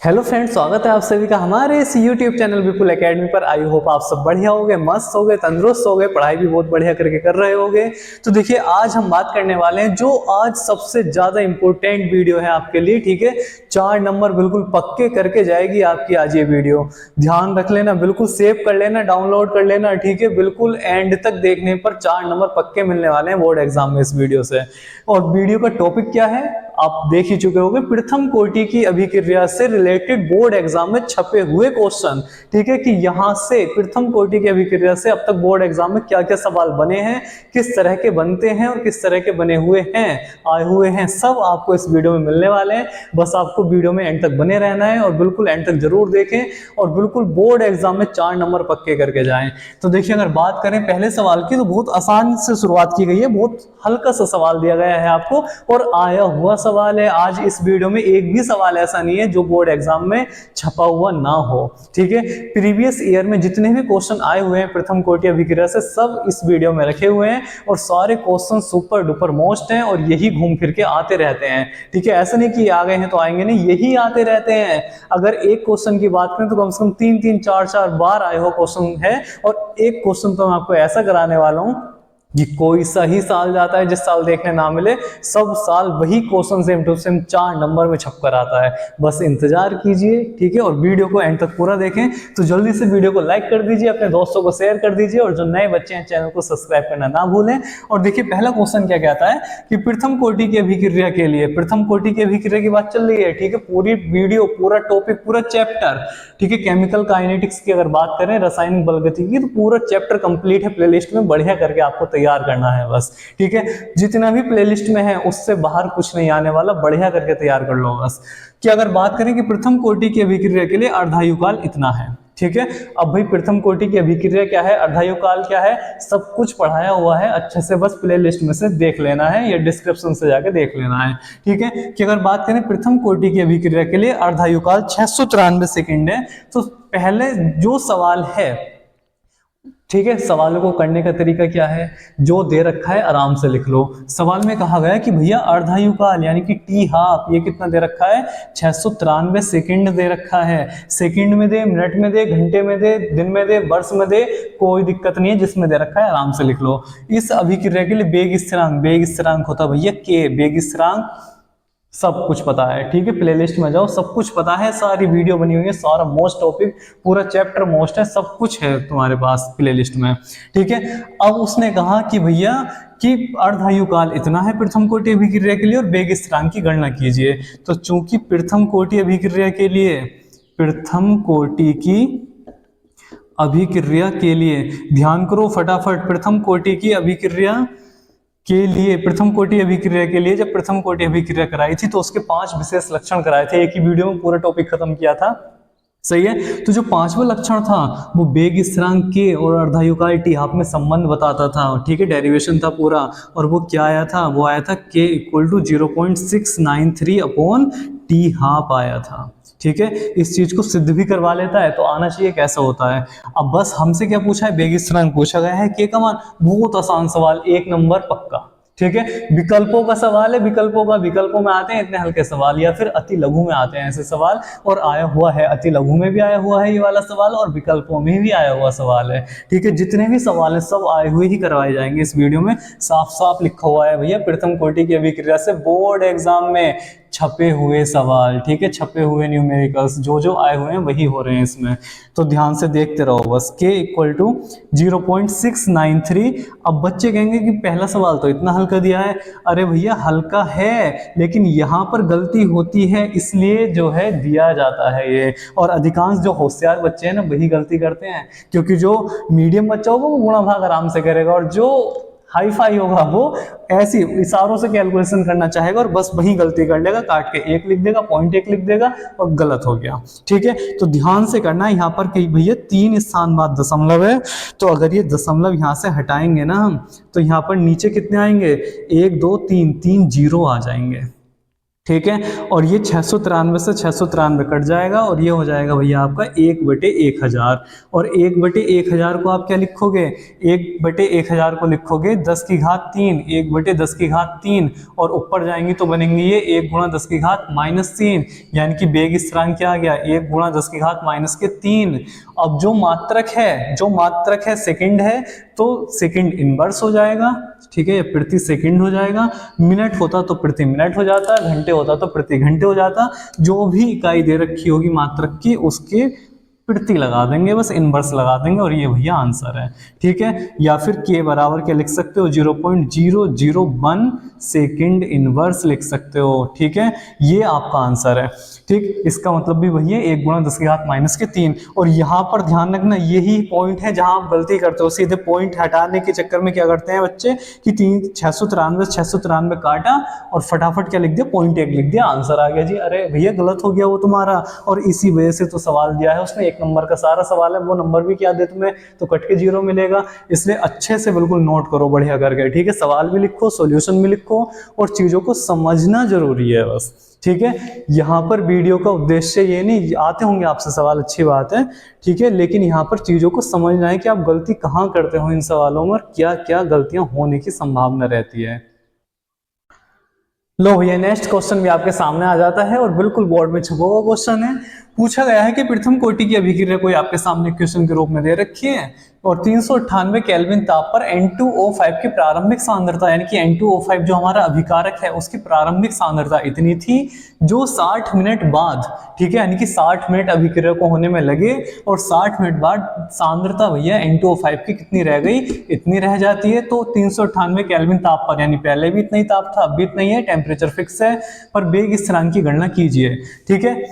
Hello friends, स्वागत है आप सभी का हमारे इस YouTube चैनल विपुल एकेडमी पर। आई होप आप सब बढ़िया होगे, मस्त होगे, तंदुरुस्त होगे, पढ़ाई भी बहुत बढ़िया करके कर रहे होगे। तो देखिए, आज हम बात करने वाले हैं जो आज सबसे ज्यादा इंपॉर्टेंट वीडियो है आपके लिए। ठीक है, 4 नंबर बिल्कुल पक्के करके जाएगी आपकी आज ये वीडियो। ध्यान रख लेना, बिल्कुल सेव कर लेना, डाउनलोड कर लेना। ठीक है, बिल्कुल एंड तक देखने पर 4 नंबर पक्के मिलने वाले हैं बोर्ड एग्जाम में इस वीडियो से। और वीडियो का टॉपिक क्या है आप देख ही चुके होंगे, प्रथम कोटि की अभिक्रिया से रिलेटेड बोर्ड एग्जाम में छपे हुए क्वेश्चन। ठीक है, कि यहां से प्रथम कोटि की अभिक्रिया से अब तक बोर्ड एग्जाम में क्या क्या सवाल बने हैं, किस तरह के बनते हैं और किस तरह के बने हुए हैं, आए हुए हैं, सब आपको इस वीडियो में मिलने वाले हैं। बस आपको वीडियो में एंड तक बने रहना है और बिल्कुल एंड तक जरूर देखें और बिल्कुल बोर्ड एग्जाम में 4 नंबर पक्के करके जाएं। तो देखिए, अगर बात करें पहले सवाल की तो बहुत आसान से शुरुआत की गई है, बहुत हल्का सा सवाल दिया गया है आपको और आया हुआ सवाल है। आज इस वीडियो में एक भी सवाल ऐसा नहीं है जो बोर्ड एग्जाम में छपा हुआ ना हो। ठीक है, प्रीवियस ईयर में जितने भी क्वेश्चन आए हुए हैं प्रथम कोटि अभिक्रिया से सब इस वीडियो में रखे हुए हैं और सारे क्वेश्चन सुपर डुपर मोस्ट हैं और यही घूम फिर के आते रहते हैं। ठीक है, ऐसा नहीं कि आ गए हैं तो आएंगे नहीं, यही आते रहते हैं। अगर एक क्वेश्चन की बात करें तो कम से कम 3-3 4-4 बार आए हुए क्वेश्चन है। और एक क्वेश्चन तो मैं आपको ऐसा कराने वाला हूं कि कोई सा ही साल जाता है जिस साल देखने ना मिले, सब साल वही question same to same 4 number में छप कर आता है। बस इंतजार कीजिए। ठीक है, और वीडियो को एंड तक पूरा देखें। तो जल्दी से वीडियो को लाइक कर दीजिए, अपने दोस्तों को शेयर कर दीजिए और जो नए बच्चे हैं चैनल को सब्सक्राइब करना ना भूलें। और देखिए, पहला क्वेश्चन क्या कहता है कि प्रथम कोटि की अभिक्रिया के लिए, प्रथम कोटि की अभिक्रिया की बात चल रही है। ठीक है, पूरी वीडियो, पूरा टॉपिक, पूरा चैप्टर। ठीक है, केमिकल काइनेटिक्स की अगर बात करें, रासायनिक बलगतिकी की, तो पूरा चैप्टर कंप्लीट है प्लेलिस्ट में, बढ़िया करके आपको तैयार करना है बस। ठीक है, जितना भी प्लेलिस्ट में है उससे बाहर कुछ नहीं आने वाला, बढ़िया करके तैयार कर लो बस। कि अगर बात करें कि प्रथम कोटि की अभिक्रिया के लिए अर्धायुकाल इतना है। ठीक है, अब भाई प्रथम कोटि की अभिक्रिया क्या है, अर्धायुकाल क्या है, सब कुछ पढ़ाया हुआ है अच्छे से, बस प्लेलिस्ट में से देख लेना है या डिस्क्रिप्शन से जाके देख लेना है। ठीक है, कि अगर बात करें प्रथम कोटि की अभिक्रिया के लिए अर्धायुकाल 693 सेकंड है। तो पहले जो सवाल है, ठीक है, सवालों को करने का तरीका क्या है, जो दे रखा है आराम से लिख लो। सवाल में कहा गया कि भैया अर्धायुकाल यानी कि टी हाफ, ये कितना दे रखा है, 693 सेकंड दे रखा है। सेकंड में दे, मिनट में दे, घंटे में दे, दिन में दे, वर्ष में दे, कोई दिक्कत नहीं है, जिसमें दे रखा है आराम से लिख लो। इस अभिक्रिया के लिए वेग स्थिरांक, वेग स्थिरांक होता है भैया के, वेग स्थिरांक सब कुछ पता है। ठीक है, प्लेलिस्ट में जाओ, सब कुछ पता है, सारी वीडियो बनी हुई है, सारा मोस्ट टॉपिक, पूरा चैप्टर मोस्ट है, सब कुछ है तुम्हारे पास प्लेलिस्ट में। ठीक है, अब उसने कहा कि भैया कि अर्धायुकाल इतना है प्रथम कोटि अभिक्रिया के लिए और वेग स्थिरांक की गणना कीजिए। तो चूंकि प्रथम कोटि अभिक्रिया के लिए, प्रथम कोटि की अभिक्रिया के लिए ध्यान करो फटाफट, प्रथम कोटि की अभिक्रिया के लिए, प्रथम कोटि अभिक्रिया के लिए जब प्रथम कोटि अभिक्रिया कराई थी तो उसके 5 विशेष लक्षण कराए थे। एक ही वीडियो में पूरा टॉपिक खत्म किया था, सही है। तो जो 5वां लक्षण था वो वेग स्थिरांक के और अर्धायुकाल टी हाफ में संबंध बताता था। ठीक है, डेरिवेशन था पूरा, और वो क्या आया था, वो आया था k = 0.693 अपॉन टी हाफ आया था। ठीक है, इस चीज को सिद्ध भी करवा लेता है तो आना चाहिए कैसा होता है। अब बस हमसे क्या पूछा है, वेग स्थिरांक पूछा गया है, के का मान, बहुत आसान सवाल, 1 नंबर पक्का। ठीक है, विकल्पों का सवाल है, विकल्पों में आते हैं इतने हल्के सवाल, या फिर अति लघु में आते हैं ऐसे सवाल, और आया हुआ है अति लघु में भी आया हुआ है ये वाला सवाल और विकल्पों में भी आया हुआ सवाल है। ठीक है, जितने भी सवाल है सब आए हुए ही करवाए जाएंगे इस वीडियो में, साफ साफ लिखा हुआ है भैया प्रथम कोटि की अभिक्रिया से बोर्ड एग्जाम में छपे हुए सवाल। ठीक है, छपे हुए न्यूमेरिकल्स जो जो आए हुए हैं वही हो रहे हैं इसमें, तो ध्यान से देखते रहो बस। k = 0.693। अब बच्चे कहेंगे कि पहला सवाल तो इतना हल्का दिया है। अरे भैया हल्का है, लेकिन यहाँ पर गलती होती है इसलिए जो है दिया जाता है ये, और अधिकांश जो होशियार बच्चे हैं ना वही गलती करते हैं, क्योंकि जो मीडियम बच्चा होगा वो गुणा भाग आराम से करेगा और जो हाई फाई होगा वो ऐसी इशारों से कैलकुलेशन करना चाहेगा और बस वही गलती कर लेगा, काट के 1 लिख देगा, पॉइंट 1 लिख देगा और गलत हो गया। ठीक है, तो ध्यान से करना है। यहाँ पर कहीं भैया 3 स्थान बाद दशमलव है, तो अगर ये दशमलव यहाँ से हटाएंगे ना हम, तो यहाँ पर नीचे कितने आएंगे, 1 2 3 3 जीरो आ जाएंगे। ठीक है। और ये 693 से 693 कट जाएगा और ये हो जाएगा भैया आपका 1/1000। और 1/1000 को आप क्या लिखोगे, 1/1000 को लिखोगे 10 की घात 3, 1/10 की घात 3, और ऊपर जाएंगी तो बनेंगे ये 1 × 10 की घात -3, यानी कि बेग स्थिरांक क्या आ गया, 1 × 10 की घात -3। अब जो मात्रक है सेकंड है, तो सेकंड इनवर्स हो जाएगा, ठीक है, प्रति सेकंड हो जाएगा। मिनट होता तो प्रति मिनट हो जाता, घंटे होता तो प्रति घंटे हो जाता। जो भी इकाई दे रखी होगी मात्रक की, उसके प्रति लगा देंगे, बस इनवर्स लगा देंगे, और ये भैया आंसर है, ठीक है। या फिर के बराबर क्या लिख सकते हो, 0.001 सेकंड इनवर्स लिख सकते हो, ठीक है। ये आपका आंसर है, ठीक। इसका मतलब भी वही है, 1 × 10 की घात -3। और यहाँ पर ध्यान रखना, यही पॉइंट है जहां आप गलती करते हो। सीधे पॉइंट हटाने के चक्कर में क्या करते हैं बच्चे कि 693 काटा और फटाफट क्या लिख दिया, 0.1 लिख दिया, आंसर आ गया जी। अरे भैया गलत हो गया वो तुम्हारा, और इसी वजह से तो सवाल दिया है उसने, 1 नंबर का सारा सवाल है, वो नंबर भी क्या दे तुम्हें, तो कट के 0 मिलेगा। इसलिए अच्छे से बिल्कुल नोट करो बढ़िया करके, ठीक है। सवाल भी लिखो, सॉल्यूशन भी लिखो, और चीजों को समझना जरूरी है बस, ठीक है। यहाँ पर वीडियो का उद्देश्य ये नहीं, आते होंगे आपसे सवाल, अच्छी बात है, ठीक है, लेकिन यहाँ पर चीजों को समझना है कि आप गलती कहाँ करते हो इन सवालों में, क्या क्या गलतियां होने की संभावना रहती है। लो भैया नेक्स्ट क्वेश्चन भी आपके सामने आ जाता है, और बिल्कुल बोर्ड में छपा हुआ क्वेश्चन है। पूछा गया है कि प्रथम कोटि की अभिक्रिया कोई आपके सामने क्वेश्चन के रूप में दे रखी है, और 398 केल्विन ताप पर N2O5 की प्रारंभिक सांद्रता, यानी कि N2O5 जो हमारा अभिकारक है उसकी प्रारंभिक सांद्रता इतनी थी, जो 60 मिनट बाद, ठीक है, यानी कि 60 मिनट अभिक्रिया को होने में लगे, और 60 मिनट बाद सांद्रता भैया N2O5 की कितनी रह गई, इतनी रह जाती है। तो 398 केल्विन ताप पर, यानी पहले भी इतना ही ताप था, अब भी इतना ही है, टेम्परेचर फिक्स है, पर वेग स्थिरांक की गणना कीजिए, ठीक है।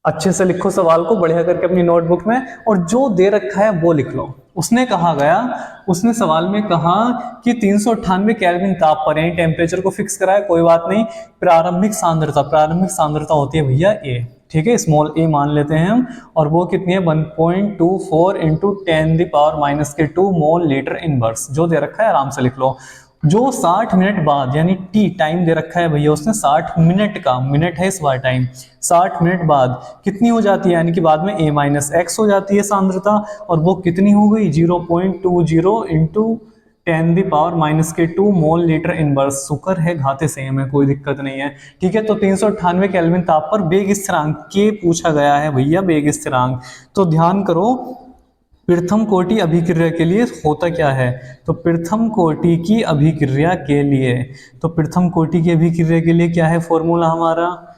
अच्छे से लिखो सवाल को बढ़िया करके अपनी नोटबुक में, और जो दे रखा है वो लिख लो। उसने सवाल में कहा कि 398 केल्विन ताप पर, यानी टेम्परेचर को फिक्स करा है, कोई बात नहीं। प्रारंभिक सांद्रता होती है भैया A, ठीक है, स्मॉल a मान लेते हैं हम, और वो कितनी है 1.24 × 10⁻²- मोल लीटर इनवर्स, जो दे रखा है आराम से लिख लो। जो 60 मिनट बाद, यानी टी टाइम दे रखा है भैया उसने 60 मिनट का, मिनट है इस बार टाइम, 60 मिनट बाद कितनी हो जाती है, यानी कि बाद में A-x हो जाती है सांद्रता, और वो कितनी हो गई 0.20 × 10⁻²- मोल लीटर इनवर्स। शुक्र है घाते सेम है, कोई दिक्कत नहीं है, ठीक है। तो 398 केल्विन ताप पर वेग स्थिरांक के पूछा गया है भैया, वेग स्थिरांक। तो ध्यान करो, प्रथम कोटि अभिक्रिया के लिए होता क्या है, तो प्रथम कोटि की अभिक्रिया के लिए, तो प्रथम कोटि की अभिक्रिया के लिए क्या है फॉर्मूला हमारा,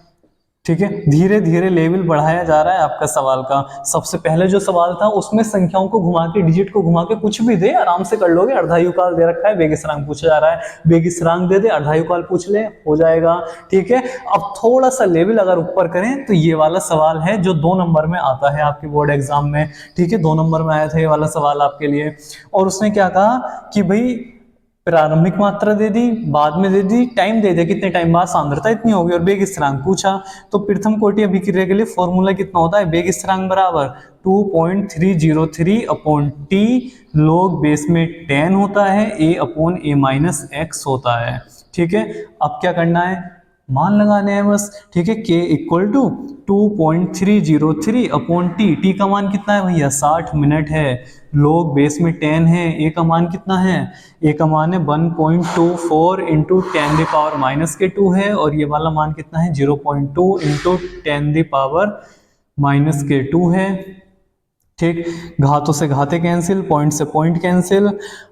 ठीक है। धीरे धीरे लेवल बढ़ाया जा रहा है आपका सवाल का। सबसे पहले जो सवाल था उसमें संख्याओं को घुमा के, डिजिट को घुमा के कुछ भी दे आराम से कर लोगे। अर्धायुकाल दे रखा है, वेग स्थिरांक पूछा जा रहा है, वेग स्थिरांक दे दे, अर्धायुकाल पूछ ले, हो जाएगा, ठीक है। अब थोड़ा सा लेवल अगर ऊपर करें तो ये वाला सवाल है जो 2 नंबर में आता है आपके बोर्ड एग्जाम में, ठीक है, 2 नंबर में आया था ये वाला सवाल आपके लिए। और उसने क्या कहा कि भाई प्रारंभिक मात्रा दे दी, बाद में दे दी, टाइम दे दिया, कितने टाइम बाद सांद्रता इतनी होगी, और वेग स्थिरांक पूछा। तो प्रथम कोटि अभिक्रिया के लिए फॉर्मूला कितना होता है, वेग स्थिरांक बराबर 2.303/T log बेस में 10 होता है, A/A-x होता है, ठीक है। अब क्या करना है, मान लगाने हैं बस, ठीक है। K = 2.303/T, T का मान कितना है भैया 60 मिनट है, लोग बेस में 10 है, A का मान कितना है, A का मान है 1.24 × 10⁻² है, और ये वाला मान कितना है 0.2 × 10⁻² है, ठीक। घातों से घाते कैंसिल, पॉइंट से पॉइंट कैंसिल।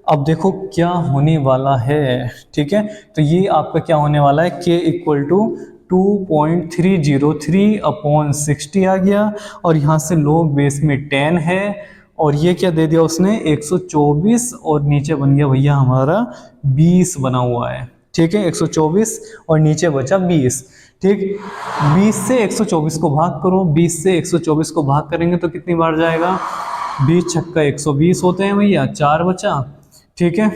अब देखो क्या होने वाला है, ठीक है। तो ये आपका क्या होने वाला है, K = 2.303/60 आ गया, और यहाँ से लोग बेस में 10 है, और ये क्या दे दिया उसने 124, और नीचे बन गया भैया हमारा 20 बना हुआ है, ठीक है। 124 और नीचे बचा 20, ठीक। 20 से 124 को भाग करो, 20 से 124 को भाग करेंगे तो कितनी बार जाएगा, 20 छक्का 120 होते हैं भैया, 4 बचा, ठीक है,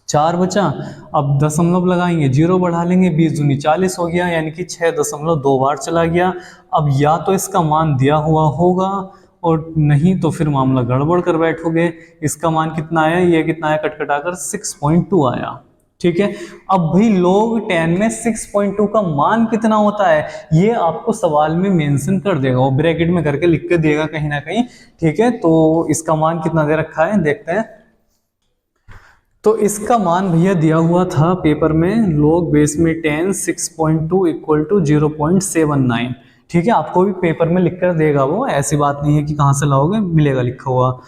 4 बचा। अब दशमलव लगाएंगे, 0 बढ़ा लेंगे, 20 दूनी 40 हो गया, यानी कि 6.2 बार चला गया। अब या तो इसका मान दिया हुआ होगा, और नहीं तो फिर मामला गड़बड़ कर बैठोगे। इसका मान कितना आया, ये कितना आया, कटकटाकर 6.2 आया, ठीक है। अब भाई log 10 में 6.2 का मान कितना होता है, ये आपको सवाल में मेंशन कर देगा, वो ब्रैकेट में करके लिख के देगा कहीं ना कहीं। ठीक है, तो इसका मान कितना दे रखा है देखते हैं। तो इसका मान भैया दिया हुआ था पेपर में, log बेस में 10 6.2 इक्वल टू 0.79। ठीक है, आपको भी पेपर में लिख कर देगा वो, ऐसी बात नहीं है कि कहाँ से लाओगे, मिलेगा लिखा हुआ।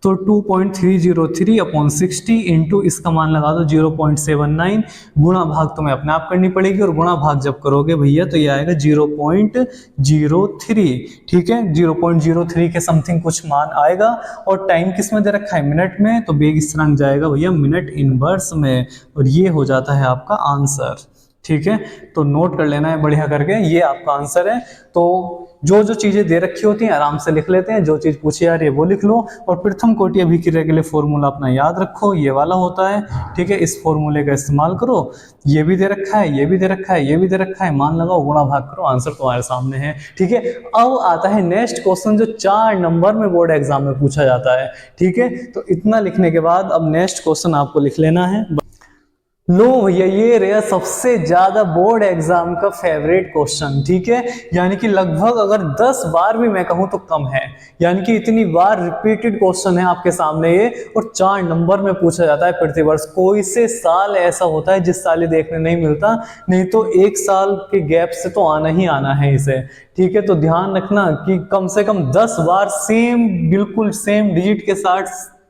तो 2.303 अपॉन 60 इंटू इसका मान लगा दो 0.79, गुणा भाग तुम्हें अपने आप करनी पड़ेगी, और गुणा भाग जब करोगे भैया तो ये आएगा 0.03। ठीक है, 0.03 के समथिंग कुछ मान आएगा। और टाइम किस में दे रखा है, मिनट में, तो बेग स्थिरांक जाएगा भैया मिनट इनवर्स में, और ये हो जाता है आपका आंसर। ठीक है, तो नोट कर लेना है बढ़िया करके, ये आपका आंसर है। तो जो जो चीजें दे रखी होती हैं आराम से लिख लेते हैं, जो चीज पूछी जा रही है वो लिख लो, और प्रथम कोटि अभिक्रिया के लिए फॉर्मूला अपना याद रखो, ये वाला होता है। ठीक है, इस फॉर्मूले का इस्तेमाल करो, ये भी दे रखा है, ये भी दे रखा है, ये भी दे रखा है, मान लगाओ, गुणा भाग करो, आंसर तुम्हारे सामने है। ठीक है, अब आता है नेक्स्ट क्वेश्चन जो 4 नंबर में बोर्ड एग्जाम में पूछा जाता है। ठीक है, तो इतना लिखने के बाद अब नेक्स्ट क्वेश्चन आपको लिख लेना है। लो भैया, ये रहा सबसे ज्यादा बोर्ड एग्जाम का फेवरेट क्वेश्चन। ठीक है, यानी कि लगभग अगर 10 बार भी मैं कहूं तो कम है, यानी कि इतनी बार रिपीटेड क्वेश्चन है आपके सामने ये, और 4 नंबर में पूछा जाता है प्रतिवर्ष। कोई से साल ऐसा होता है जिस साल ये देखने नहीं मिलता, नहीं तो 1 साल के गैप से तो आना ही आना है इसे। ठीक है, तो ध्यान रखना कि कम से कम 10 बार सेम, बिल्कुल सेम डिजिट के साथ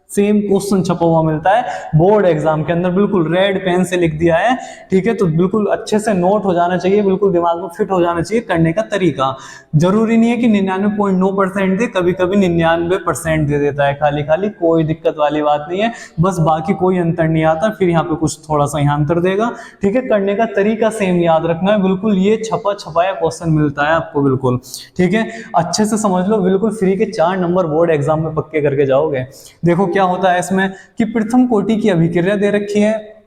सेम क्वेश्चन छपा हुआ मिलता है बोर्ड एग्जाम के अंदर, बिल्कुल रेड पेन से लिख दिया है। ठीक है, तो बिल्कुल अच्छे से नोट हो जाना चाहिए, बिल्कुल दिमाग में फिट हो जाना चाहिए करने का तरीका। जरूरी नहीं है कि 99.9% दे, कभी कभी 99% दे देता है खाली खाली, कोई दिक्कत वाली बात नहीं है, बस बाकी कोई अंतर नहीं आता, फिर यहाँ पे कुछ थोड़ा सा यहाँ अंतर देगा। ठीक है, करने का तरीका सेम याद रखना है, बिल्कुल ये छपा छपाया क्वेश्चन मिलता है आपको बिल्कुल। ठीक है, अच्छे से समझ लो, बिल्कुल फ्री के 4 नंबर बोर्ड एग्जाम में पक्के करके जाओगे। देखो क्या होता है इसमें कि प्रथम कोटि की अभिक्रिया दे रखी है,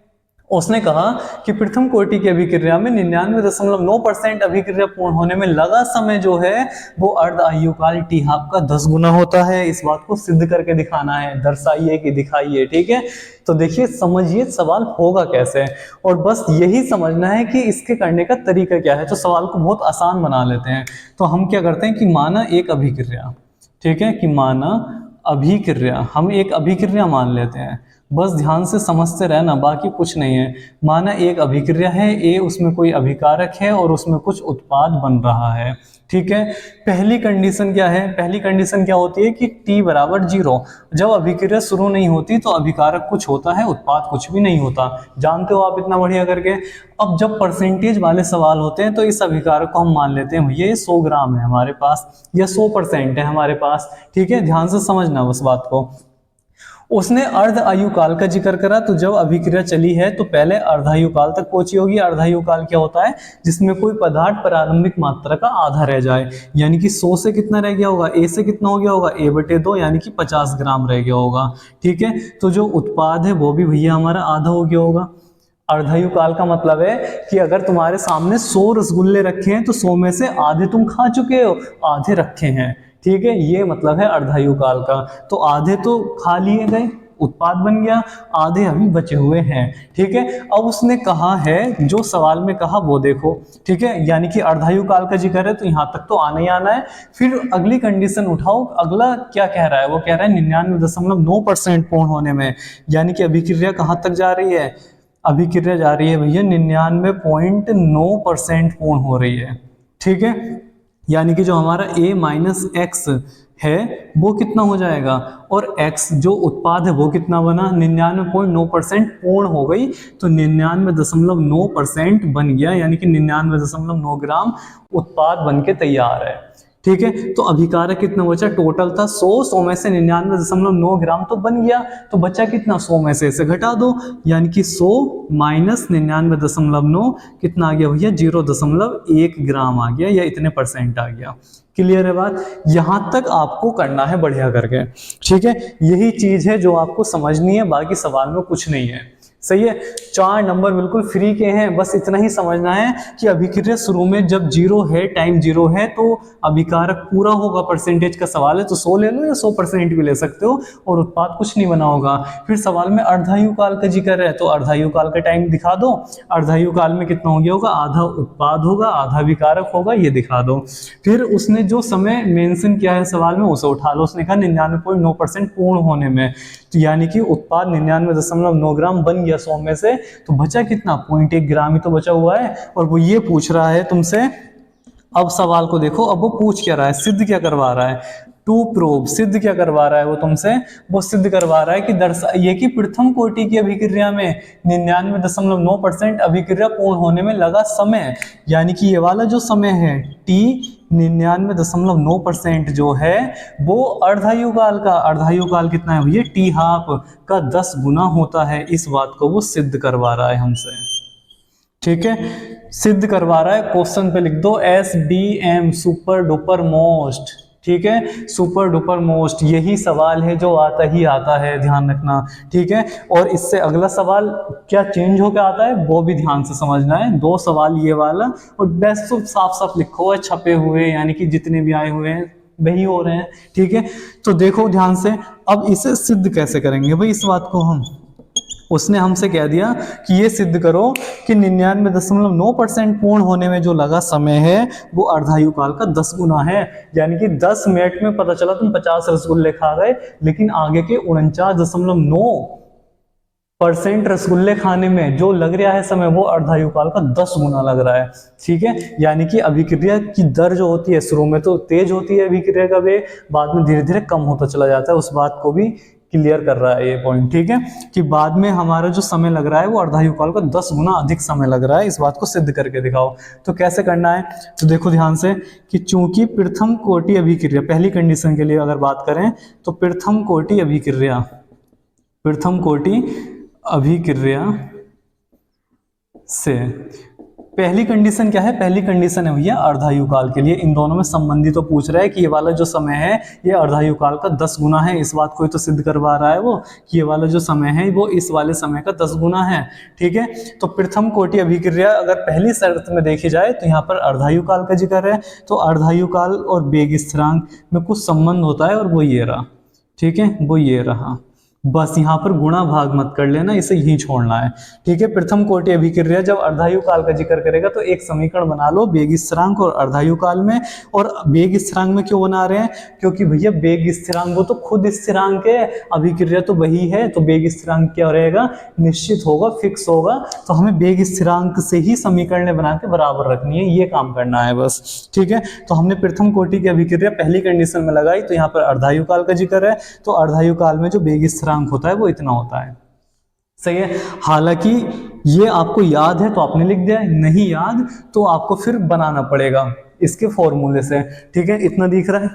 उसने कहा कि प्रथम कोटि की अभिक्रिया में 99.9% अभिक्रिया पूर्ण होने में लगा समय जो है वो अर्ध आयुकाल टी हाफ का 10 गुना होता है। इस बात को सिद्ध करके दिखाना है, दर्शाइए कि दिखाइए। ठीक है, तो देखिए समझिए सवाल होगा कैसे, और बस यही समझना है कि इसके करने का तरीका क्या है। तो सवाल को बहुत आसान बना लेते हैं। तो हम क्या करते हैं कि माना एक अभिक्रिया, ठीक है, कि माना अभिक्रिया, हम एक अभिक्रिया मान लेते हैं, बस ध्यान से समझते रहना, बाकी कुछ नहीं है। माना एक अभिक्रिया है ए, उसमें कोई अभिकारक है और उसमें कुछ उत्पाद बन रहा है। ठीक है, पहली कंडीशन क्या है, पहली कंडीशन क्या होती है कि t बराबर 0, जब अभिक्रिया शुरू नहीं होती तो अभिकारक कुछ होता है, उत्पाद कुछ भी नहीं होता, जानते हो आप इतना बढ़िया करके। अब जब परसेंटेज वाले सवाल होते हैं तो इस अभिकारक को हम मान लेते हैं ये 100 ग्राम है हमारे पास, या 100% है हमारे पास। ठीक है, ध्यान से समझना उस बात को। उसने अर्ध आयुकाल का जिक्र करा, तो जब अभिक्रिया चली है तो पहले अर्धायुकाल तक पहुंची होगी। अर्धायुकाल क्या होता है, जिसमें कोई पदार्थ प्रारंभिक मात्रा का आधा रह जाए, यानी कि 100 से कितना रह गया होगा, ए से कितना हो गया होगा, a/2, यानी कि 50 ग्राम रह गया होगा। ठीक है, तो जो उत्पाद है वो भी भैया हमारा आधा हो गया होगा। अर्धायुकाल का मतलब है कि अगर तुम्हारे सामने 100 रसगुल्ले रखे हैं तो 100 में से आधे तुम खा चुके हो, आधे रखे हैं। ठीक है, ये मतलब है अर्धायुकाल का। तो आधे तो खा लिए गए, उत्पाद बन गया, आधे अभी बचे हुए हैं। ठीक है, अब उसने कहा है, जो सवाल में कहा वो देखो। ठीक है, यानी कि अर्धायुकाल का जिक्र है तो यहाँ तक तो आना ही आना है। फिर अगली कंडीशन उठाओ, अगला क्या कह रहा है, वो कह रहा है 99.9% पूर्ण होने में, यानी कि अभिक्रिया कहाँ तक जा रही है, अभिक्रिया जा रही है भैया 99.9% पूर्ण हो रही है। ठीक है, यानी कि जो हमारा a माइनस एक्स है वो कितना हो जाएगा, और x जो उत्पाद है वो कितना बना, 99.9% पूर्ण हो गई, तो 99.9% बन गया, यानी कि 99.9 ग्राम उत्पाद बन के तैयार है। ठीक है, तो अभिकारक कितना बचा, टोटल था 100 में से 99.9 ग्राम तो बन गया, तो बचा कितना, 100 में से इसे घटा दो, यानी कि 100 माइनस 99.9 कितना आ गया भैया, 0.1 ग्राम आ गया, या इतने % आ गया। क्लियर है बात, यहां तक आपको करना है बढ़िया करके। ठीक है, यही चीज है जो आपको समझनी है, बाकी सवाल में कुछ नहीं है। सही है, 4 नंबर बिल्कुल फ्री के हैं। बस इतना ही समझना है कि अभिक्रिया शुरू में जब 0 है, टाइम 0 है, तो अभिकारक पूरा होगा। परसेंटेज का सवाल है तो 100 ले लो या 100% भी ले सकते हो, और उत्पाद कुछ नहीं बना होगा। फिर सवाल में अर्धायु काल का जिक्र है तो अर्धायु काल का टाइम दिखा दो। अर्धायु काल में कितना हो गया होगा, आधा उत्पाद होगा, आधा विकारक होगा, ये दिखा दो। फिर उसने जो समय मेंशन किया है सवाल में उसे उठा लो। उसने कहा 99.9% पूर्ण होने में, तो यानी कि उत्पाद 99.9 ग्राम बन गया 100 में से, तो बचा कितना, 0.1 ग्राम ही तो बचा हुआ है। और वो ये पूछ रहा है तुमसे। अब सवाल को देखो, अब वो पूछ क्या रहा है, सिद्ध क्या करवा रहा है, टू प्रूव, सिद्ध क्या करवा रहा है वो तुमसे, वो सिद्ध करवा रहा है कि ये कि प्रथम कोटि की अभिक्रिया में 99.9% अभिक्रिया पूर्ण होने में लगा समय, यानी कि ये वाला जो समय है t 99.9% जो है वो अर्धायु काल का, अर्धायु काल कितना है भैया, t हाफ का 10 गुना होता है। इस बात को वो सिद्ध करवा रहा है हमसे, ठीक है, सिद्ध करवा रहा है। क्वेश्चन पे लिख दो SDM, सुपर डुपर मोस्ट, ठीक है, सुपर डुपर मोस्ट, यही सवाल है जो आता ही आता है, ध्यान रखना, ठीक है। और इससे अगला सवाल क्या चेंज होकर आता है वो भी ध्यान से समझना है। 2 सवाल ये वाला, और बेस्ट तो साफ साफ लिखो है, छपे हुए, यानी कि जितने भी आए हुए हैं वही हो रहे हैं, ठीक है। तो देखो ध्यान से, अब इसे सिद्ध कैसे करेंगे भाई, इस बात को हम, उसने हमसे कह दिया कि ये सिद्ध करो कि 99.9% पूर्ण होने में जो लगा समय है वो अर्धायु काल का 10 गुना है। यानी कि 10 मिनट में पता चला तुम 50 रसगुल्ले खा गए, लेकिन आगे के 49.9% रसगुल्ले खाने में जो लग रहा है समय वो अर्धायु काल का 10 गुना लग रहा है, ठीक है। यानी कि अभिक्रिया की दर जो होती है शुरू में तो तेज होती है अभिक्रिया का वेग, बाद में धीरे धीरे कम होता चला जाता है। उस बात को भी क्लियर कर रहा है ये पॉइंट, ठीक है, कि बाद में हमारा जो समय लग रहा है वो अर्धायु काल का 10 गुना अधिक समय लग रहा है। इस बात को सिद्ध करके दिखाओ। तो कैसे करना है, तो देखो ध्यान से कि चूंकि प्रथम कोटि अभिक्रिया, पहली कंडीशन के लिए अगर बात करें तो प्रथम कोटि अभिक्रिया, प्रथम कोटि अभिक्रिया से पहली कंडीशन क्या है, पहली कंडीशन है भैया अर्धायु काल के लिए। इन दोनों में संबंधी तो पूछ रहा है कि ये वाला जो समय है ये अर्धायु काल का 10 गुना है। इस बात को ही तो सिद्ध करवा रहा है वो कि ये वाला जो समय है वो इस वाले समय का 10 गुना है, ठीक है। तो प्रथम कोटि अभिक्रिया अगर पहली शर्त में देखी जाए तो यहाँ पर अर्धायु काल का जिक्र है, तो अर्धायु काल और वेग स्थिरांक में कुछ संबंध होता है और वो ये रहा, ठीक है, वो ये रहा। बस यहाँ पर गुणा भाग मत कर लेना, इसे यही छोड़ना है, ठीक है। प्रथम कोटि अभिक्रिया जब अर्धायु काल का जिक्र करेगा तो एक समीकरण बना लो वेग स्थिरांक और अर्धायु काल में। और वेग स्थिरांक में क्यों बना रहे हैं, क्योंकि भैया वेग स्थिरांक वो तो खुद स्थिरांक है, अभिक्रिया तो वही है, तो वेग स्थिरांक क्या रहेगा, निश्चित होगा, फिक्स होगा। तो हमें वेग स्थिरांक से ही समीकरण बना के बराबर रखनी है, ये काम करना है बस, ठीक है। तो हमने प्रथम कोटि की अभिक्रिया पहली कंडीशन में लगाई, तो यहाँ पर अर्धायु काल का जिक्र है, तो अर्धायु काल में जो वेग होता है वो इतना होता है, सही है। हालांकि ये आपको याद है तो आपने लिख दिया, नहीं याद तो आपको फिर बनाना पड़ेगा इसके फॉर्मूले से, ठीक है। इतना दिख रहा है,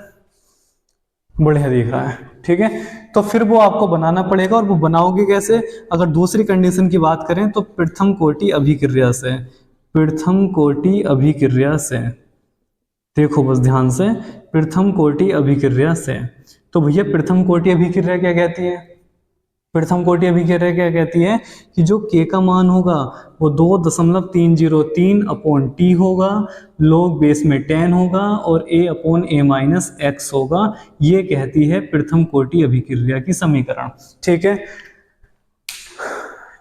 बढ़िया दिख रहा है, ठीक है। तो फिर वो आपको बनाना पड़ेगा, और वो बनाओगे कैसे, अगर दूसरी कंडीशन की बात करें तो प्रथम कोटि अभिक्रिया से, प्रथम कोटि अभिक्रिया से, देखो बस ध्यान से, प्रथम कोटि अभिक्रिया से। तो भैया प्रथम कोटि अभिक्रिया क्या कहती है, प्रथम कोटि अभिक्रिया क्या कहती है कि जो k का मान होगा वो 2.303 अपॉन t होगा, log बेस में 10 होगा, और a upon a minus x होगा। ये कहती है प्रथम कोटि अभिक्रिया की समीकरण, ठीक है,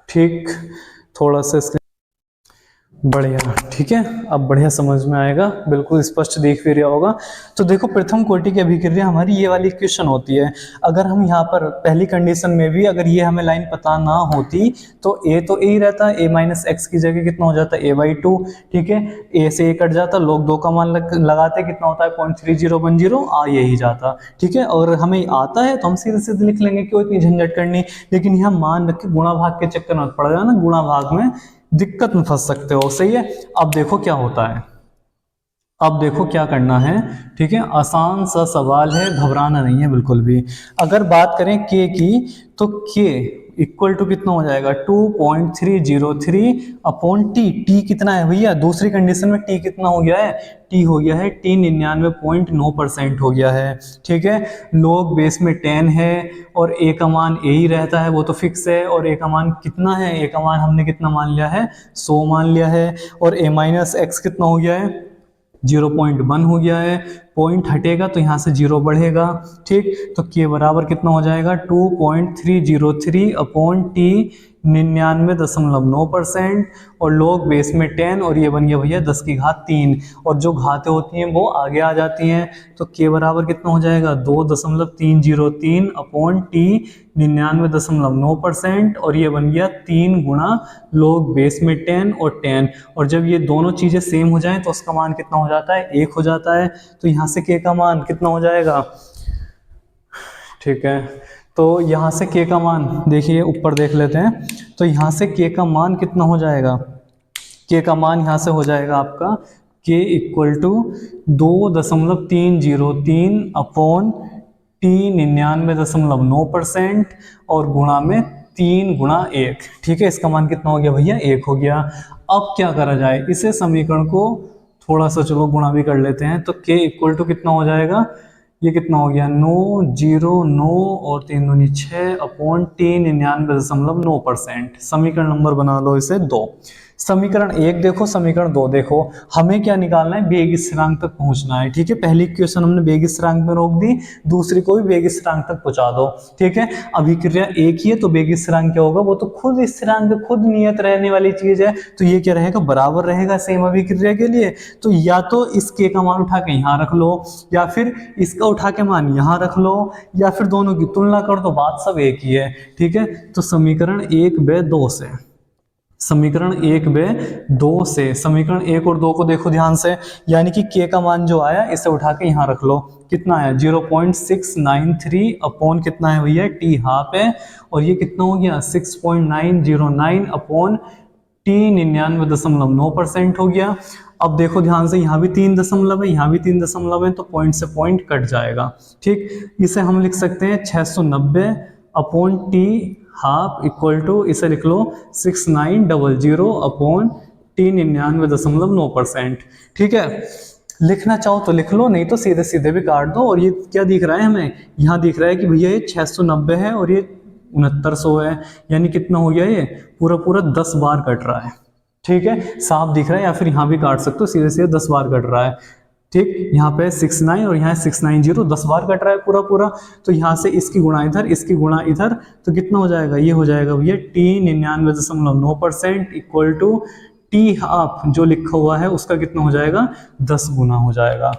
ठीक, थोड़ा सा इसके बढ़िया, ठीक है, अब बढ़िया समझ में आएगा, बिल्कुल स्पष्ट दिख भी रहा होगा। तो देखो प्रथम कोटि की अभिक्रिया हमारी ये वाली इक्वेशन होती है। अगर हम यहाँ पर पहली कंडीशन में भी अगर ये हमें लाइन पता ना होती तो a तो a ही रहता, a माइनस एक्स की जगह कितना हो जाता है a/2, ठीक है, a से a कट जाता, लोग 2 का मान लगाते कितना होता है 0.3010, आ यही जाता, ठीक है। और हमें आता है तो हम सीधे सीधे लिख लेंगे, क्यों इतनी झंझट करनी। लेकिन यहाँ मान रख के गुणा भाग के चक्कर मत पड़ जाना, गुणा भाग में दिक्कत में फंस सकते हो, सही है। अब देखो क्या होता है, अब देखो क्या करना है, ठीक है, आसान सा सवाल है, घबराना नहीं है बिल्कुल भी। अगर बात करें के की, तो के इक्वल टू कितना हो जाएगा 2.303 अपॉन टी। टी कितना है भैया, दूसरी कंडीशन में टी कितना हो गया है, टी हो गया है टी 99.9% हो गया है, ठीक है। log बेस में 10 है और ए का मान ए ही रहता है, वो तो फिक्स है। और ए का मान कितना है, ए का मान हमने कितना मान लिया है, 100 मान लिया है। और ए माइनस एक्स कितना हो गया है, 0.1 हो गया है। पॉइंट हटेगा तो यहाँ से 0 बढ़ेगा, ठीक। तो के बराबर कितना हो जाएगा 2.303 अपॉन टी 99.9% और लोग बेस में 10 और ये बन गया भैया 10 की घात 3। और जो घातें होती हैं वो आगे आ जाती हैं, तो के बराबर कितना हो जाएगा 2.303 अपॉन टी 99.9% और ये बन गया 3 गुणा लोग बेस में 10 और 10। और जब ये दोनों चीज़ें सेम हो जाएं तो उसका मान कितना हो जाता है, 1 हो जाता है। तो यहाँ से के का मान कितना हो जाएगा, ठीक है। तो यहाँ से के का मान देखिए, ऊपर देख लेते हैं। तो यहाँ से के का मान कितना हो जाएगा, के का मान यहाँ से हो जाएगा आपका के इक्वल टू 2.303 अपॉन टी 99.9% और गुणा में 3 गुणा 1, ठीक है। इसका मान कितना हो गया भैया, 1 हो गया। अब क्या करा जाए, इसे समीकरण को थोड़ा सा चलो गुणा भी कर लेते हैं। तो के इक्वल टू कितना हो जाएगा, ये कितना हो गया 9 0 9 और 3 दूनी 6 अपॉन टी 99.9%। समीकरण नंबर बना लो इसे 2। समीकरण 1 देखो, समीकरण 2 देखो। हमें क्या निकालना है, बेग स्थिरांक तक पहुंचना है, ठीक है। पहली क्वेश्चन हमने बेग स्थिरांक में रोक दी, दूसरी को भी बेग स्थिरांक तक पहुंचा दो, ठीक है। अभिक्रिया एक ही है तो बेग स्थिरांक क्या होगा, वो तो खुद स्थिरांक खुद नियत रहने वाली चीज है, तो ये क्या रहेगा, बराबर रहेगा सेम अभिक्रिया के लिए। तो या तो इस के का मान उठा के यहाँ रख लो, या फिर इसका उठा के मान यहाँ रख लो, या फिर दोनों की तुलना कर दो, बात सब एक ही है, ठीक है। तो समीकरण 1/2 से, समीकरण 1/2 से समीकरण 1 और 2 को देखो ध्यान से। यानी कि के का मान जो आया इसे उठा के यहाँ रख लो, कितना है 0.693 अपॉन कितना है भैया, टी हाफ है। और ये कितना हो गया 6.909 अपॉन टी 99.9% हो गया। अब देखो ध्यान से, यहाँ भी 3 दशमलव है, यहाँ भी 3 दशमलव है, तो पॉइंट से पॉइंट कट जाएगा, ठीक। इसे हम लिख सकते हैं 690 upon T half equal to, इसे लिख लो 6900 अपॉन टी 99.9%, ठीक है। लिखना चाहो तो लिख लो, नहीं तो सीधे सीधे भी काट दो। और ये क्या दिख रहा है हमें, यहाँ दिख रहा है कि भैया ये 690 है और ये 6900 है, यानी कितना हो गया, ये पूरा पूरा 10 बार कट रहा है, ठीक है। साफ दिख रहा है, या फिर यहाँ भी काट सकते हो, सीधे सीधे 10 बार कट रहा है, ठीक। यहाँ पे 69 और यहाँ 690, 10 बार कट रहा है पूरा पूरा। तो यहाँ से इसकी गुणा इधर, इसकी गुणा इधर, तो कितना हो जाएगा, ये हो जाएगा भैया T 99.9% equal to T half जो लिखा हुआ है उसका कितना हो जाएगा 10 गुना हो जाएगा,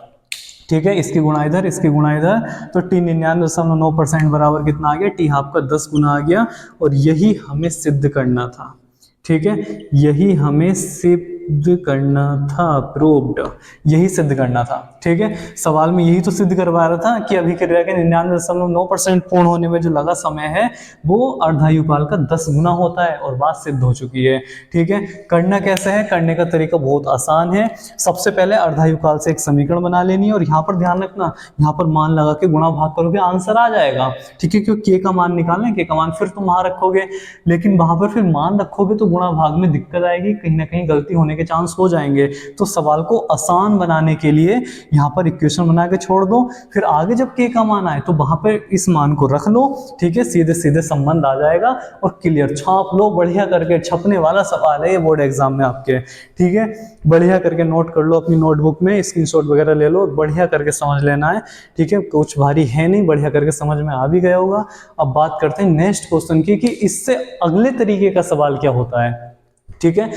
ठीक है। इसकी गुणा इधर, इसकी गुणा इधर, तो टी 99.9% बराबर कितना आ गया, टी हाफ का 10 गुना आ गया। और यही हमें सिद्ध करना था, ठीक है, यही हमें सिद्ध करना था, प्रूव्ड, यही सिद्ध करना था, ठीक है। सवाल में यही तो सिद्ध करवा रहा था कि अभिक्रिया के 99.9% पूर्ण होने में जो लगा समय है वो अर्धायुकाल का 10 गुना होता है, और बात सिद्ध हो चुकी है, ठीक है। करना कैसे है, करने का तरीका बहुत आसान है। सबसे पहले अर्धायुकाल से एक समीकरण बना लेनी है, और यहाँ पर ध्यान रखना, यहाँ पर मान लगा के गुणा भाग करोगे आंसर आ जाएगा, ठीक है। क्योंकि के का मान निकालना है, के का मान फिर तुम वहां रखोगे, लेकिन वहां पर फिर मान रखोगे तो गुणा भाग में दिक्कत आएगी, कहीं ना कहीं गलती होने के चांस हो जाएंगे। तो सवाल को आसान बनाने के लिए यहाँ पर इक्वेशन बना के छोड़ दो, फिर आगे जब के का मान आए तो वहां पर इस मान को रख लो, ठीक है। सीधे सीधे संबंध आ जाएगा और क्लियर, छाप लो बढ़िया करके, छपने वाला सवाल है ये बोर्ड एग्जाम में आपके, ठीक है। बढ़िया करके नोट कर लो अपनी नोटबुक में, स्क्रीनशॉट वगैरह ले लो, बढ़िया करके समझ लेना है, ठीक है। कुछ भारी है नहीं, बढ़िया करके समझ में आ भी गया होगा। अब बात करते हैं नेक्स्ट क्वेश्चन की, कि इससे अगले तरीके का सवाल क्या होता है, ठीक है।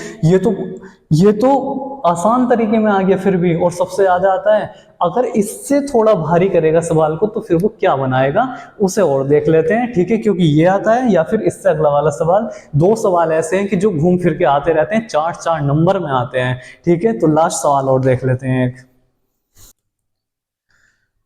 ये तो आसान तरीके में आ गया फिर भी, और सबसे ज्यादा आता है। अगर इससे थोड़ा भारी करेगा सवाल को तो फिर वो क्या बनाएगा उसे और देख लेते हैं, ठीक है। क्योंकि ये आता है या फिर इससे अगला वाला सवाल, 2 सवाल ऐसे हैं कि जो घूम फिर के आते रहते हैं, 4 नंबर में आते हैं, ठीक है। तो लास्ट सवाल और देख लेते हैं एक।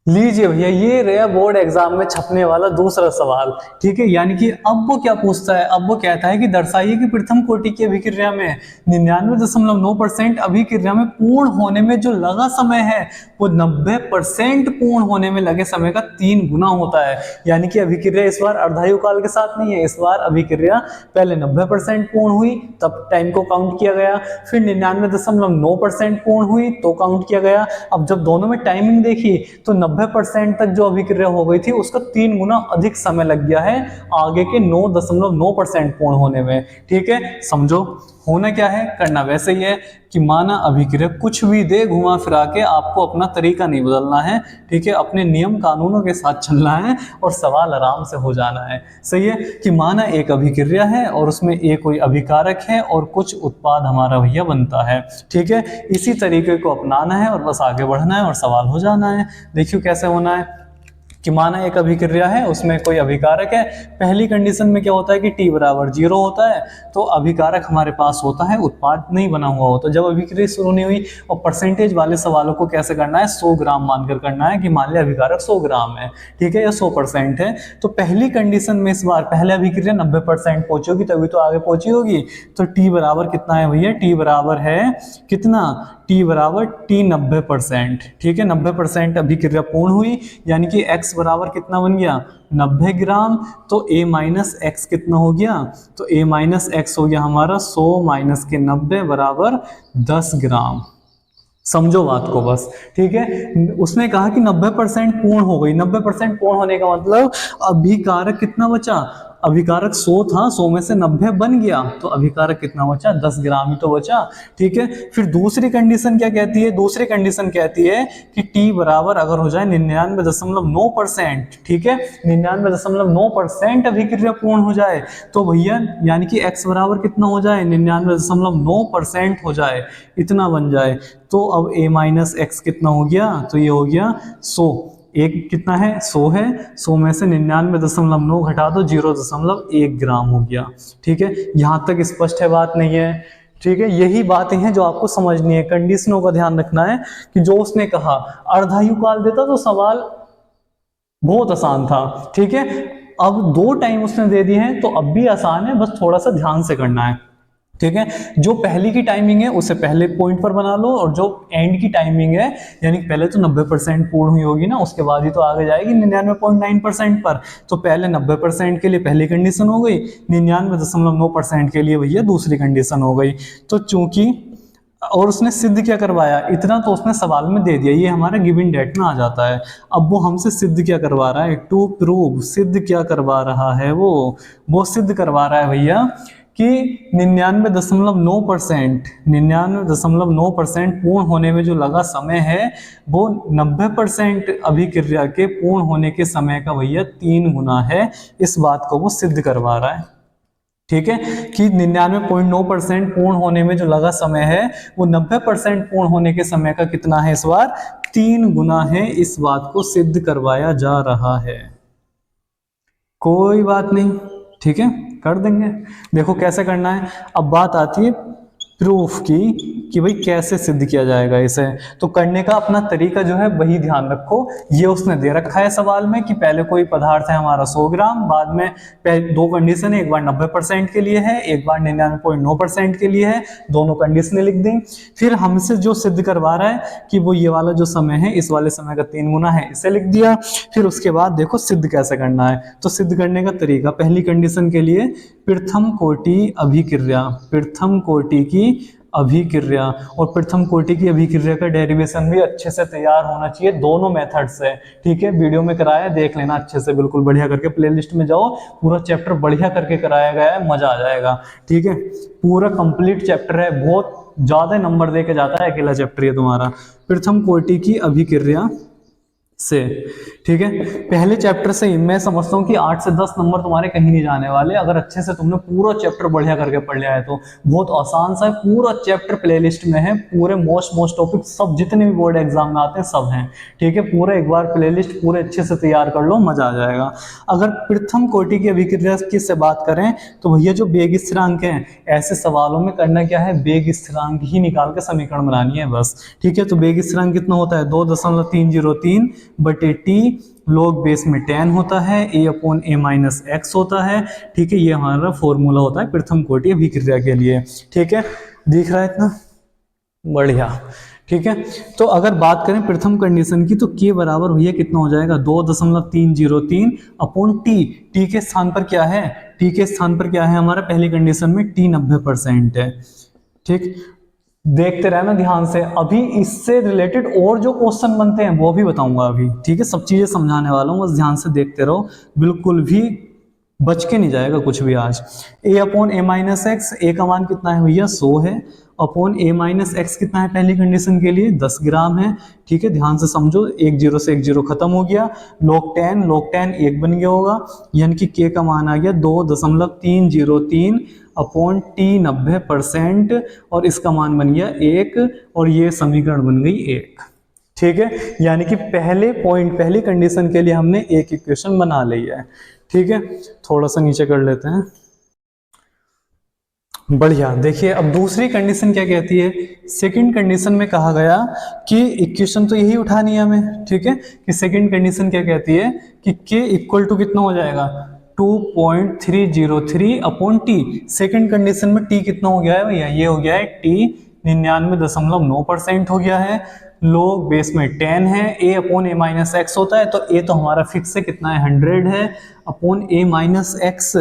लीजिए भैया, ये रहा बोर्ड एग्जाम में छपने वाला दूसरा सवाल। ठीक है, यानी कि अब वो क्या पूछता है, अब वो कहता है कि दर्शाइए कि प्रथम कोटि की अभिक्रिया में 99.9% अभिक्रिया में पूर्ण होने में जो लगा समय है वो 90% पूर्ण होने में लगे समय का 3 गुना होता है। यानी कि अभिक्रिया इस बार अर्धायु काल के साथ नहीं है, इस बार अभिक्रिया पहले 90% पूर्ण हुई तब टाइम को काउंट किया गया, फिर 99.9% पूर्ण हुई तो काउंट किया गया। अब जब दोनों में टाइमिंग देखी तो 90% तक जो अभिक्रिया हो गई थी उसका 3 गुना अधिक समय लग गया है आगे के 9.9% पूर्ण होने में। ठीक है, समझो होना क्या है, करना वैसे ही है कि माना अभिक्रिया कुछ भी दे घुमा फिरा के, आपको अपना तरीका नहीं बदलना है। ठीक है, अपने नियम कानूनों के साथ चलना है और सवाल आराम से हो जाना है। सही है कि माना एक अभिक्रिया है और उसमें एक कोई अभिकारक है और कुछ उत्पाद हमारा भैया बनता है। ठीक है, इसी तरीके को अपनाना है और बस आगे बढ़ना है और सवाल हो जाना है। देखियो कैसे होना है कि माना एक अभिक्रिया है, उसमें कोई अभिकारक है। पहली कंडीशन में क्या होता है कि t बराबर 0 होता है तो अभिकारक हमारे पास होता है, उत्पाद नहीं बना हुआ होता जब अभिक्रिया शुरू नहीं हुई। और परसेंटेज वाले सवालों को कैसे करना है, 100 ग्राम मानकर करना है कि मान लिया अभिकारक 100 ग्राम है, ठीक है, या 100% है। तो पहली कंडीशन में इस बार पहले अभिक्रिया 90% पहुंची होगी तभी तो आगे पहुंची होगी। तो t बराबर कितना है भैया, t बराबर है कितना, t बराबर t 90%। ठीक है, 90% अभिक्रिया पूर्ण हुई यानी कि x बराबर कितना बन गया 90 ग्राम। तो a माइनस एक्स कितना हो गया, तो a माइनस एक्स हो गया हमारा 100 माइनस के 90 बराबर 10 ग्राम। समझो बात को बस। ठीक है, उसने कहा कि 90% पूर्ण हो गई। 90% पूर्ण होने का मतलब अभिकारक कितना बचा, अभिकारक 100 था, 100 में से 90 बन गया तो अभिकारक कितना बचा, 10 ग्राम ही तो बचा। ठीक है, फिर दूसरी कंडीशन क्या कहती है, दूसरी कंडीशन कहती है कि t बराबर अगर हो जाए 99.9%, ठीक है, 99.9% अभिक्रिया पूर्ण हो जाए तो भैया यानी कि x बराबर कितना हो जाए 99.9% हो जाए, इतना बन जाए। तो अब a माइनस एक्स कितना हो गया, तो ये हो गया 100। एक कितना है 100 है, 100 में से 99.9 घटा दो 0.1 ग्राम हो गया। ठीक है, यहां तक स्पष्ट है, बात नहीं है। ठीक है, यही बातें हैं जो आपको समझनी है, कंडीशनों का ध्यान रखना है कि जो उसने कहा अर्धायु काल देता तो सवाल बहुत आसान था। ठीक है, अब 2 टाइम उसने दे दिए हैं तो अब भी आसान है, बस थोड़ा सा ध्यान से करना है। ठीक है, जो पहली की टाइमिंग है उसे पहले पॉइंट पर बना लो और जो एंड की टाइमिंग है यानी पहले तो 90% पूर्ण हुई होगी ना, उसके बाद ही तो आगे जाएगी 99.9% पर। तो पहले 90% के लिए पहली कंडीशन हो गई, 99.9% के लिए भैया दूसरी कंडीशन हो गई। तो चूंकि और उसने सिद्ध क्या करवाया, इतना तो उसने सवाल में दे दिया, ये हमारा गिवन डेट में आ जाता है। अब वो हमसे सिद्ध क्या करवा रहा है, टू प्रूव, सिद्ध क्या करवा रहा है वो सिद्ध करवा रहा है भैया कि 99.9% पूर्ण होने में जो लगा समय है वो 90% अभिक्रिया के पूर्ण होने के समय का भैया 3 गुना है। इस बात को वो सिद्ध करवा रहा है। ठीक है, कि 99.9% पूर्ण होने में जो लगा समय है वो 90% पूर्ण होने के समय का कितना है, इस बार 3 गुना है। इस बात को सिद्ध करवाया जा रहा है, कोई बात नहीं। ठीक है, कर देंगे। देखो कैसे करना है, अब बात आती है प्रूफ की कि भाई कैसे सिद्ध किया जाएगा इसे। तो करने का अपना तरीका जो है वही ध्यान रखो। ये उसने दे रखा है सवाल में कि पहले कोई पदार्थ है हमारा 100 ग्राम, बाद में 2 कंडीशन है, एक बार 90% के लिए है, एक बार 99.9% के लिए है, दोनों कंडीशनें लिख दी। फिर हमसे जो सिद्ध करवा रहा है कि वो ये वाला जो समय है इस वाले समय का 3 गुना है, इसे लिख दिया। फिर उसके बाद देखो सिद्ध कैसे करना है। तो सिद्ध करने का तरीका, पहली कंडीशन के लिए प्रथम कोटि अभिक्रिया, प्रथम कोटि की अभिक्रिया, और प्रथम कोटि की अभिक्रिया का डेरिवेशन भी अच्छे से तैयार होना चाहिए दोनों मेथड से। ठीक है, वीडियो में कराया, देख लेना अच्छे से, बिल्कुल बढ़िया करके प्लेलिस्ट में जाओ, पूरा चैप्टर बढ़िया करके कराया गया है, मजा आ जाएगा। ठीक है, पूरा कंप्लीट चैप्टर है, बहुत ज्यादा नंबर दे के जाता है अकेला चैप्टर ये तुम्हारा, प्रथम कोटि की अभिक्रिया से। ठीक है, पहले चैप्टर से ही मैं समझता हूँ कि 8 से 10 नंबर तुम्हारे कहीं नहीं जाने वाले अगर अच्छे से तुमने पूरा चैप्टर बढ़िया करके पढ़ लिया है तो। बहुत आसान सा है, पूरा चैप्टर प्लेलिस्ट में है, पूरे मोस्ट टॉपिक सब जितने भी बोर्ड एग्जाम में आते हैं सब हैं। ठीक है, पूरा एक बार प्लेलिस्ट पूरे अच्छे से तैयार कर लो, मजा आ जाएगा। अगर प्रथम कोटि की अभिक्रिया की से बात करें तो भैया जो वेग स्थिरांक है, ऐसे सवालों में करना क्या है, वेग स्थिरांक ही निकाल के समीकरण बनानी है बस। ठीक है, तो वेग स्थिरांक कितना होता है 2.303 बटे टी log बेस में tan होता है, a upon a minus x होता है। ठीक है, ये हमारा फॉर्मूला होता है प्रथम कोटि अभिक्रिया के लिए। ठीक है, दिख रहा है इतना बढ़िया। ठीक है, तो अगर बात करें प्रथम कंडीशन की तो k बराबर भैया कितना हो जाएगा 2.303 अपॉन टी। टी के स्थान पर क्या है, टी के स्थान पर क्या है हमारा पहली कंडीशन में टी 90% है। ठीक, देखते रहना ध्यान से, अभी इससे रिलेटेड और जो क्वेश्चन बनते हैं वो भी बताऊंगा अभी। ठीक है, सब चीजें समझाने वाला हूँ, बस ध्यान से देखते रहो, बिल्कुल भी बच के नहीं जाएगा कुछ भी आज। a upon a minus x, a का मान कितना है भैया 100 है, अपॉन ए माइनस एक्स कितना है पहली कंडीशन के लिए 10 ग्राम है। ठीक है, ध्यान से समझो, एक जीरो से एक जीरो खत्म हो गया, log 10 1 बन गया होगा, यानी कि k का मान आ गया 2.303 अपॉन टी 90% और इसका मान बन गया 1 और ये समीकरण बन गई 1। ठीक है, यानी कि पहले पॉइंट पहली कंडीशन के लिए हमने एक इक्वेशन बना ली है। ठीक है, थोड़ा सा नीचे कर लेते हैं, बढ़िया। देखिए अब दूसरी कंडीशन क्या कहती है, सेकंड कंडीशन में कहा गया कि इक्वेशन तो यही उठानी है हमें। ठीक है, कि सेकंड कंडीशन क्या कहती है कि k इक्वल टू कितना हो जाएगा 2.303 अपॉन टी। सेकंड कंडीशन में t कितना हो गया है भैया, ये हो गया है t 99.9% हो गया है, log बेस में 10 है, a upon a minus x होता है, तो a तो हमारा फिक्स है कितना है 100 है अपॉन ए माइनस एक्स।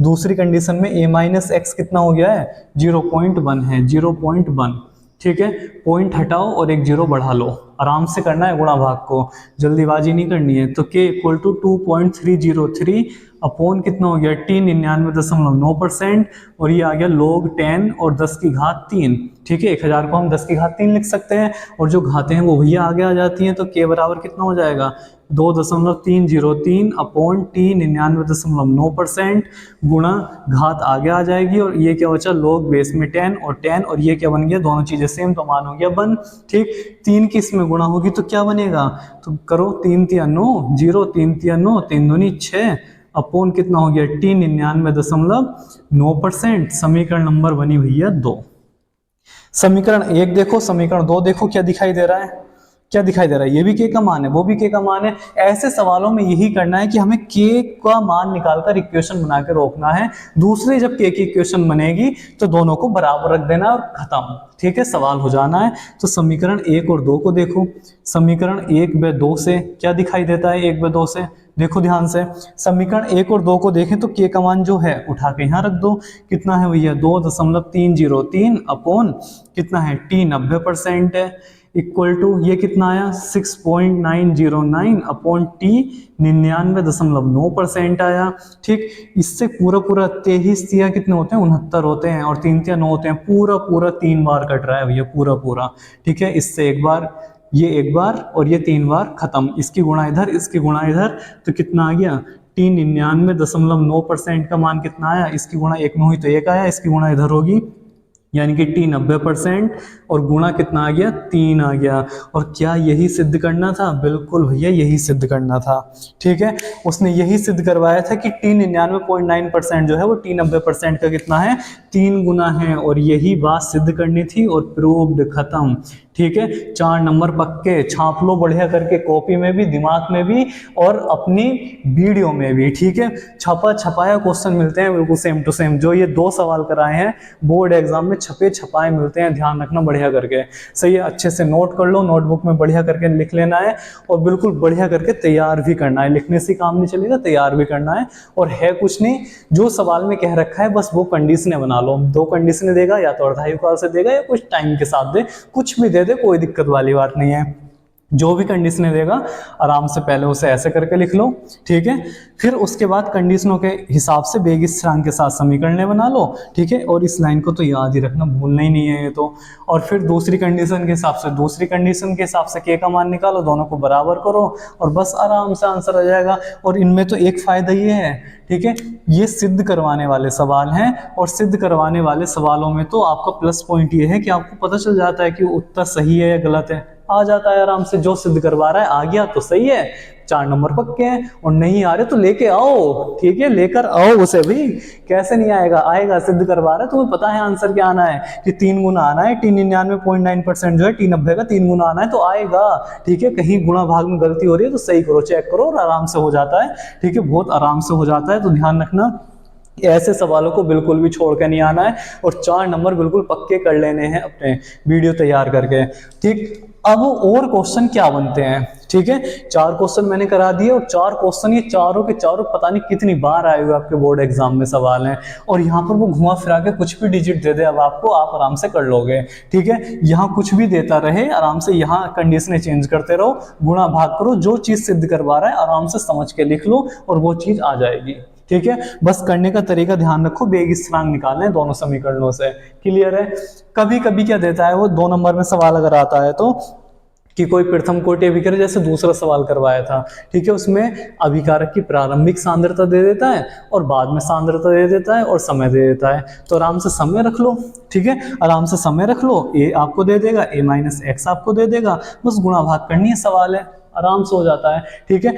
दूसरी कंडीशन में a माइनस एक्स कितना हो गया है 0.1 है, 0.1। ठीक है, पॉइंट हटाओ और एक जीरो बढ़ा लो, आराम से करना है गुणा भाग को, जल्दीबाजी नहीं करनी है। तो k इक्वल टू 2.303 अपॉन कितना हो गया t 99.9% और ये आ गया log 10 और 10 की घात 3। ठीक है, 1000 को हम 10 की घात 3 लिख सकते हैं और जो घातें हैं वो भैया आगे आ जाती हैं, तो k बराबर कितना हो जाएगा 2.303 अपॉन टी 99.9% गुणा घात आगे आ जाएगी और ये क्या बचा log बेस में 10 और 10 और ये क्या बन गया, दोनों चीजें सेम तो मान हो गया 1। ठीक, 3 की इसमें गुणा होगी तो क्या बनेगा, तो करो 3 3 9 0, 3 3 9, 3 दूनी 6 अपॉन कितना हो गया टी 99.9%। समीकरण नंबर बनी भैया 2। समीकरण 1 देखो, समीकरण 2 देखो, क्या दिखाई दे रहा है, क्या दिखाई दे रहा है, ये भी k का मान है, वो भी k का मान है। ऐसे सवालों में यही करना है कि हमें k का मान निकालकर इक्वेशन बना के रोकना है। दूसरे जब k की इक्वेशन बनेगी तो दोनों को बराबर रख देना और खत्म। ठीक है, सवाल हो जाना है। तो समीकरण 1 और 2 को देखो, समीकरण 1 व 2 से क्या दिखाई देता है, 1 व 2 से देखो ध्यान से, समीकरण 1 और 2 को देखें तो k का मान जो है उठा के यहाँ रख दो, कितना है भैया 2.303 अपॉन कितना है t 90% है, इक्वल टू ये कितना आया 6.909 अपॉन टी 99.9% आया। ठीक, इससे पूरा पूरा 23 कितने होते हैं 69 होते हैं और 3 3 9 होते हैं, पूरा पूरा 3 बार कट रहा है भैया, पूरा पूरा। ठीक है, इससे एक बार, ये एक बार और ये 3 बार खत्म, इसकी गुणा इधर इसकी गुणा इधर, तो कितना आ गया टी 99.9% का मान कितना आया, इसकी गुणा 1 में हुई तो 1 आया, इसकी गुणा इधर होगी यानी कि टी 90% और गुणा कितना आ गया 3 आ गया। और क्या यही सिद्ध करना था, बिल्कुल भैया यही सिद्ध करना था। ठीक है, उसने यही सिद्ध करवाया था कि टी 99.9% जो है वो टी 90% का कितना है 3 गुना है, और यही बात सिद्ध करनी थी और प्रूव्ड, खत्म। ठीक है, 4 नंबर पक्के, छाप लो बढ़िया करके, कॉपी में भी, दिमाग में भी और अपनी वीडियो में भी। ठीक है, छपा छपाया क्वेश्चन मिलते हैं बिल्कुल सेम टू सेम, जो ये 2 सवाल कराए हैं बोर्ड एग्जाम में छपे छपाए मिलते हैं, ध्यान रखना बढ़िया करके। सही है, अच्छे से नोट कर लो, नोटबुक में बढ़िया करके लिख लेना है और बिल्कुल बढ़िया करके तैयार भी करना है। लिखने से काम नहीं चलेगा, तैयार भी करना है। और है कुछ नहीं, जो सवाल में कह रखा है बस वो कंडीशनें बना लो। 2 कंडीशनें देगा, या तो अर्धायु काल से देगा या कुछ टाइम के साथ दे, कुछ भी दे दे, कोई दिक्कत वाली बात नहीं है। जो भी कंडीशनें देगा आराम से पहले उसे ऐसे करके लिख लो। ठीक है, फिर उसके बाद कंडीशनों के हिसाब से बेग स्थिरांक के साथ समीकरण बना लो। ठीक है, और इस लाइन को तो याद ही रखना, भूलना ही नहीं है ये तो। और फिर दूसरी कंडीशन के हिसाब से, दूसरी कंडीशन के हिसाब से k का मान निकालो, दोनों को बराबर करो और बस आराम से आंसर आ जाएगा। और इनमें तो एक फायदा ये है, ठीक है, ये सिद्ध करवाने वाले सवाल हैं और सिद्ध करवाने वाले सवालों में तो आपका प्लस पॉइंट ये है कि आपको पता चल जाता है कि उत्तर सही है या गलत है। आ जाता है आराम से। जो सिद्ध करवा रहा है आ गया तो सही है, 4 नंबर पक्के हैं। और नहीं आ रहे तो लेके आओ, ठीक है, लेकर आओ उसे भी। कैसे नहीं आएगा, आएगा, सिद्ध करवा रहा है, तुम्हें पता है आंसर क्या आना है कि 3 गुना आना है। 99.9% जो है T90 का 3 गुना आना है तो आएगा, ठीक है। कहीं गुणा भाग में गलती हो रही है तो सही करो, चेक करो, और आराम से हो जाता है, ठीक है, बहुत आराम से हो जाता है। तो ध्यान रखना ऐसे सवालों को बिल्कुल भी छोड़ कर नहीं आना है, और 4 नंबर बिल्कुल पक्के कर लेने हैं अपने वीडियो तैयार करके, ठीक। अब और क्वेश्चन क्या बनते हैं, ठीक है, 4 क्वेश्चन मैंने करा दिए, और 4 क्वेश्चन ये चारों के चारों पता नहीं कितनी बार आए हुए आपके बोर्ड एग्जाम में सवाल हैं। और यहाँ पर वो घुमा फिरा के कुछ भी डिजिट दे दे अब आपको, आप आराम से कर लोगे, ठीक है। यहाँ कुछ भी देता रहे, आराम से यहाँ कंडीशनें चेंज करते रहो, गुणा भाग करो, जो चीज सिद्ध करवा रहा है आराम से समझ के लिख लो और वो चीज आ जाएगी, ठीक है। बस करने का तरीका ध्यान रखो, बेग स्थिरांक निकालने हैं दोनों समीकरणों से, क्लियर है। कभी कभी क्या देता है वो 2 नंबर में सवाल अगर आता है तो, कि कोई प्रथम कोटि अभिकारक, जैसे दूसरा सवाल करवाया था, ठीक है, उसमें अभिकारक की प्रारंभिक सांद्रता दे देता है और बाद में सांद्रता दे देता है और समय दे देता है। तो आराम से समय रख लो, ठीक है, आराम से समय रख लो, ए आपको दे देगा, a माइनस एक्स आपको दे देगा, बस गुणा भाग करनी है, सवाल है, आराम से हो जाता है, ठीक है।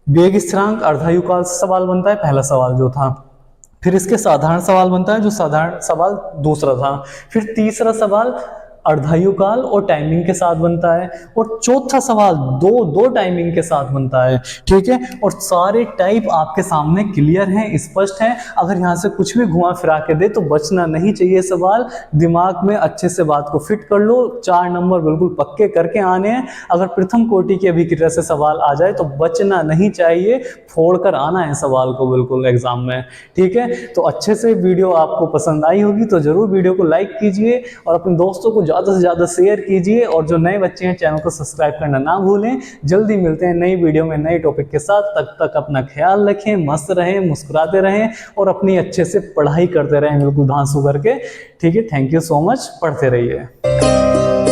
वेग स्थिरांक अर्धायुकाल से सवाल बनता है, पहला सवाल जो था। फिर इसके साधारण सवाल बनता है, जो साधारण सवाल दूसरा था। फिर तीसरा सवाल अर्धायुकाल और टाइमिंग के साथ बनता है, और चौथा सवाल दो टाइमिंग के साथ बनता है, ठीक है। और सारे टाइप आपके सामने क्लियर हैं, स्पष्ट हैं। अगर यहाँ से कुछ भी घुमा फिरा के दे तो बचना नहीं चाहिए सवाल, दिमाग में अच्छे से बात को फिट कर लो, 4 नंबर बिल्कुल पक्के करके आने हैं। अगर प्रथम कोटि की अभिक्रिया से सवाल आ जाए तो बचना नहीं चाहिए, फोड़ कर आना है सवाल को बिल्कुल एग्जाम में, ठीक है। तो अच्छे से वीडियो आपको पसंद आई होगी तो जरूर वीडियो को लाइक कीजिए और अपने दोस्तों को ज़्यादा से ज़्यादा शेयर कीजिए, और जो नए बच्चे हैं चैनल को सब्सक्राइब करना ना भूलें। जल्दी मिलते हैं नई वीडियो में नए टॉपिक के साथ, तब तक अपना ख्याल रखें, मस्त रहें, मुस्कुराते रहें और अपनी अच्छे से पढ़ाई करते रहें बिल्कुल धांसू करके, ठीक है। थैंक यू सो मच, पढ़ते रहिए।